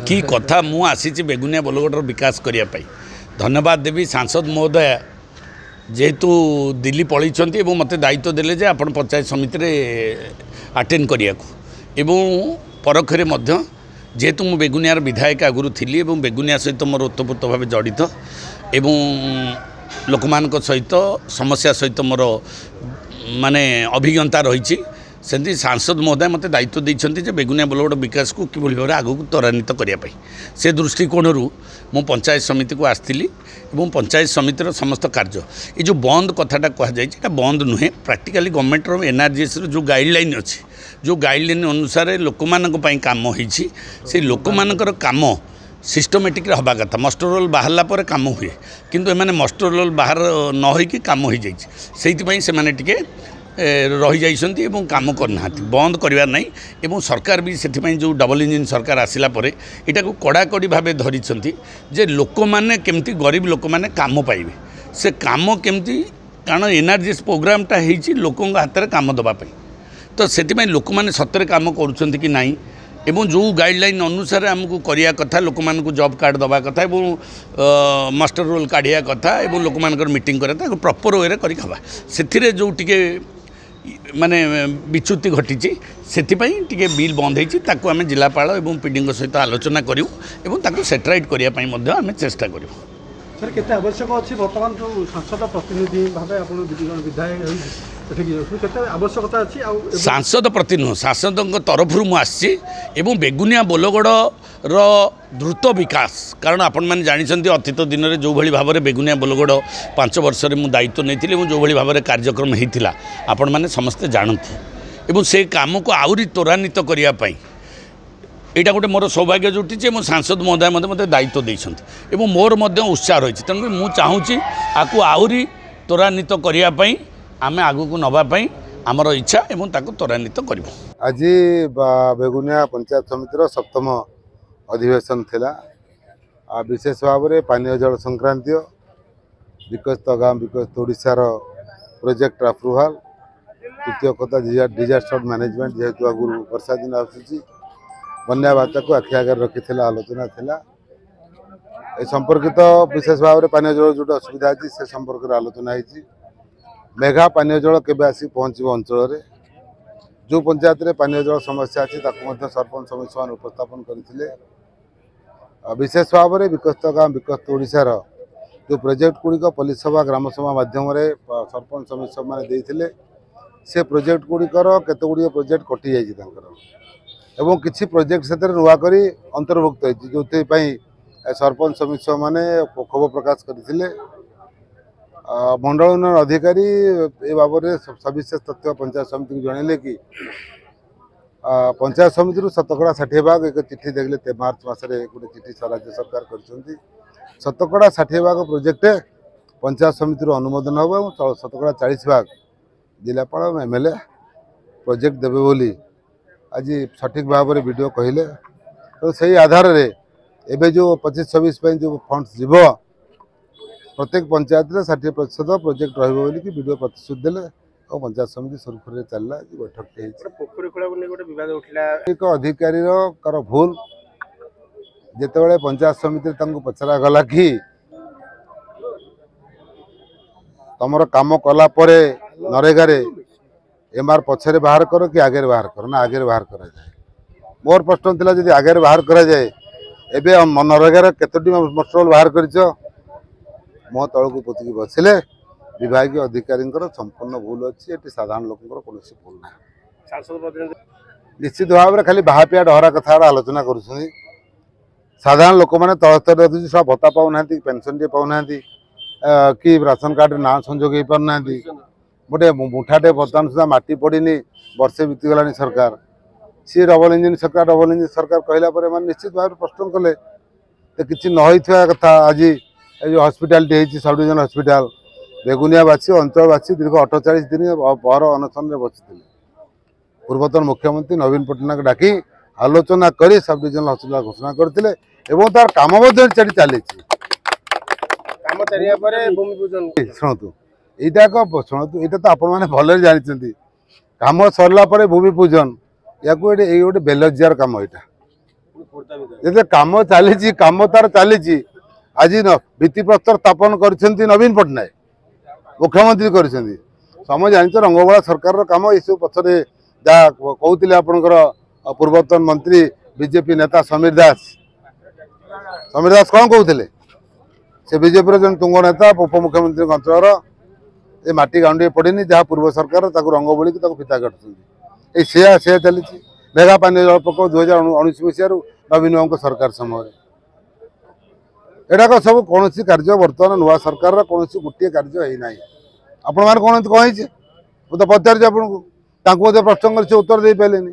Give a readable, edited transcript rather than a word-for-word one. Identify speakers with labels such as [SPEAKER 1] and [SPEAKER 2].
[SPEAKER 1] कि कथा मु आसी बेगुनिया बोलगोटर विकास करने धन्यवाद देवी सांसद महोदय जेहेतु दिल्ली पलैंट मत दायित्व देले जे आपण पंचायत समिति रे अटेंड करिया परखरे जेहेतु मु बेगुनियार विधायक आगुरी थी बेगुनिया सहित मोर ओतप्रोत भाव जड़ित लोक सहित समस्या सहित मोर माने अभिज्ञता रही सेमती सांसद महोदय मत दायित्व देते बेगुनिया बोलगोड़ विकास को किभली भाव आगू त्वरान्वित करने से दृष्टिकोण मु पंचायत समिति को आसती पंचायत समितिर समस्त कार्य ये जो बंद कथाटा कहुई बंद नुहे प्राक्टिकली गवर्नमेंट एनआरजीएस जो गाइडलाइन अच्छी जो गाइडलाइन अनुसार लोक काम होती से लोक काम सिस्टमेटिक हवा कथा मस्टर रोल बाहरला पर काम हुए किंतु एमाने मस्टर रोल बाहर न होइकी काम हो जाइए से रही जाइछन्ती एवं काम करना बंद करवार नहीं एवं सरकार भी से जो डबल इंजिन सरकार आसिला परे इटा को कड़ाकड़ी भाव धरी जे लोक माने केमती गरीब लोक माने काम पाइबे से काम केमती कारण एनआरजीएस प्रोग्रामटा होती लोकों हाथ में काम देवाई तो से लोक मैंने सतरे काम करुँच कि नाई एवं जो गाइडलाइन अनुसार आमको करिया कथा लोक मानक जॉब कार्ड दबा कथा एवं मास्टर रोल काढ़िया कथा एवं लोक मानकर मीटिंग करा प्रॉपर वे कर खावा से जो टिके माने विच्युति घटी से बिल बंद होती आम जिलापाल और पीडी सहित आलोचना करूँ और सेटराइट करने आम चेष्टा करूँ।
[SPEAKER 2] सर केते आवश्यक अच्छी बर्तमान जो सांसद प्रतिनिधि भाव विधायक आवश्यकता अच्छी
[SPEAKER 1] सांसद प्रतिनिधि सांसद तरफ मुझे बेगुनिया बोलगोड़ द्रुत विकास कारण आपण मैंने जानते अतीत दिन में जो भाई भाव में बेगुनिया बोलगोड़ 5 वर्ष में दायित्व नहीं जो भाई भाव में कार्यक्रम होता आपण मैंने समस्ते जानते से काम को आहरी त्वरान्वित करने यहाँ गोटे मोर सौभाग्य जुटी मो सांसद महोदय मत दायित्व देते मोर उत्साह रही तेणुक मुझे चाहूँगी आपको आहरी त्वरान्वित करने आम आगू को नापी आमर इच्छा एवं त्वरान्वित करूँ।
[SPEAKER 3] आज बेगुनिया पंचायत समितिर सप्तम अधिवेशन थिला विशेष भाव में पानीय जल संक्रांति विकसित गाँव विकसित ओडिशार प्रोजेक्ट अप्रूवाल तृतीय कथा डिजास्टर मैनेजमेंट जेहेतु आगुरी वर्षा दिन आसूसी बन्या बार्ता को आखि आगे रखी आलोचना थिला ए संपर्कित विशेष भाव में पानीय जल जो असुविधा अच्छी से संपर्क में आलोचना होती मेघा पानीय जल केबे आसी पहुँचो अंचल जो पंचायत में पानीय जल समस्या अच्छी सरपंच समिति मान उपस्थापन करते विशेष भाव में विकसित गाँव विकसित ओडिशार जो प्रोजेक्ट गुड़िक पल्ली सभा ग्राम सभा माध्यम सरपंच समिति मैंने से प्रोजेक्ट गुड़िकर केते गुड़िए प्रोजेक्ट कटि जाइए किसी प्रोजेक्ट से नुआ कर अंतर्भुक्त होती जो सरपंच समिति मैंने क्षोभ प्रकाश करते मंडल उन्नयन अधिकारी ए बाबद सविशेष तथ्य पंचायत समिति को जनइले कि पंचायत समिति शतकड़ा 60 भाग एक चिठी देखले मार्च मसरे गोटे चिठी राज्य सरकार कर शतकड़ा 60 भाग प्रोजेक्ट पंचायत समिति अनुमोदन हम और शतकड़ा 40 भाग जिलापाल एमएलए प्रोजेक्ट देवे बोली आज सठिक भाव में वीडियो कहले तो सही आधार रे एबे जो 25-26 जो फंड्स जीव प्रत्येक पंचायत में 60% प्रोजेक्ट रही वीडियो प्रतिश्रुति देले और पंचायत समिति सुरखुरी चलला बैठक
[SPEAKER 2] पोखरी खोला गोटे विवाद उठला
[SPEAKER 3] एक अधिकारी भूल जिते पंचायत समिति पचरा गला कि तुम कम कला नरेगा एमआर पछरे बाहर कर कि आगे बाहर कर ना आगे बाहर करा जाए मोर प्रश्न थिला जदि आगे बाहर करा जाए एबे मनरेगा केतोटी मस्टरोल बाहर करिछ मो तलक पोतिकी बसिले विभागीय अधिकारी संपूर्ण भूल अच्छी ये साधारण लोक कौन भूल ना निश्चित भाव में खाली बाहापिया डहरा कथा आलोचना कर साधारण लोक मैंने तल स्तर सब भत्ता पाऊना पेनसन टे पाऊना कि राशन कार्ड ना संजोग हो पारना गोटे मुठाटे बर्तमान सुधा माटी पड़नी वर्षे बीतीगला सरकार सी डबल इंजिन सरकार कहला मैंने निश्चित भाव में प्रश्न कले तो किसी न कथा आज जो हस्पिटालिटी सब डिविजन हस्पिटाल बेगुनियावासी अंचलवासी दीर्घ 48 दिन पर अनशन में बसी पूर्वतन मुख्यमंत्री नवीन पट्टनायक डाकी आलोचना कर सब डिविजनल हस्पिटाल घोषणा करते तार काम चली शुणु यहाँ शुणु यहाँ तो आपण मैंने भले जानते कम सरला भूमि पूजन या गोटे बेलजियार कम यहाँ ଯେତେ କାମ ଚାଲିଛି କାମ ତାର ଚାଲିଛି। ଆଜି ଭିତ୍ତିପ୍ରସ୍ତର ସ୍ଥାପନ କରିଛନ୍ତି ନବୀନ ପଟ୍ଟନାୟକ, ମୁଖ୍ୟମନ୍ତ୍ରୀ କରିଛନ୍ତି। ସମୟ ଜାଣିଛ ରଙ୍ଗବଳା ସରକାରର କାମ ଏସବୁ ପଛରେ ଯାହା କହୁଥିଲେ ଆପଣଙ୍କର ପୂର୍ବତନ ମନ୍ତ୍ରୀ ବିଜେପି ନେତା ସମୀର ଦାସ କ'ଣ କହୁଥିଲେ? ସେ ବିଜେପିର ଜଣେ ତୁଙ୍ଗ ନେତା, ଉପମୁଖ୍ୟମନ୍ତ୍ରୀଙ୍କ ଅଞ୍ଚଳର। ଏ ମାଟି ଗାଣ୍ଡିଏ ପଡ଼ିନି ଯାହା ପୂର୍ବ ସରକାର ତାକୁ ରଙ୍ଗ ବୋଳିକି ତାକୁ ଫିତା କାଟୁଛନ୍ତି। ଏଇ ସେୟା ଚାଲିଛି। ମେଘା ପାନୀୟ ଜଳ ପ୍ରକଳ୍ପ 2019 ମସିହାରୁ ନବୀନ ବାବୁଙ୍କ ସରକାର ସମୟରେ ଏଟାକ ସବୁ କୌଣସି କାର୍ଯ୍ୟ ବର୍ତ୍ତମାନ ନୂଆ ସରକାରର କୌଣସି ଗୋଟିଏ କାର୍ଯ୍ୟ ହେଇନାହିଁ। ଆପଣମାନେ କ'ଣ ହେଇଛି ମୁଁ ତ ପଚାରୁଛି ଆପଣଙ୍କୁ, ତାଙ୍କୁ ମଧ୍ୟ ପ୍ରଶ୍ନ କରି ସେ ଉତ୍ତର ଦେଇପାରିଲେନି।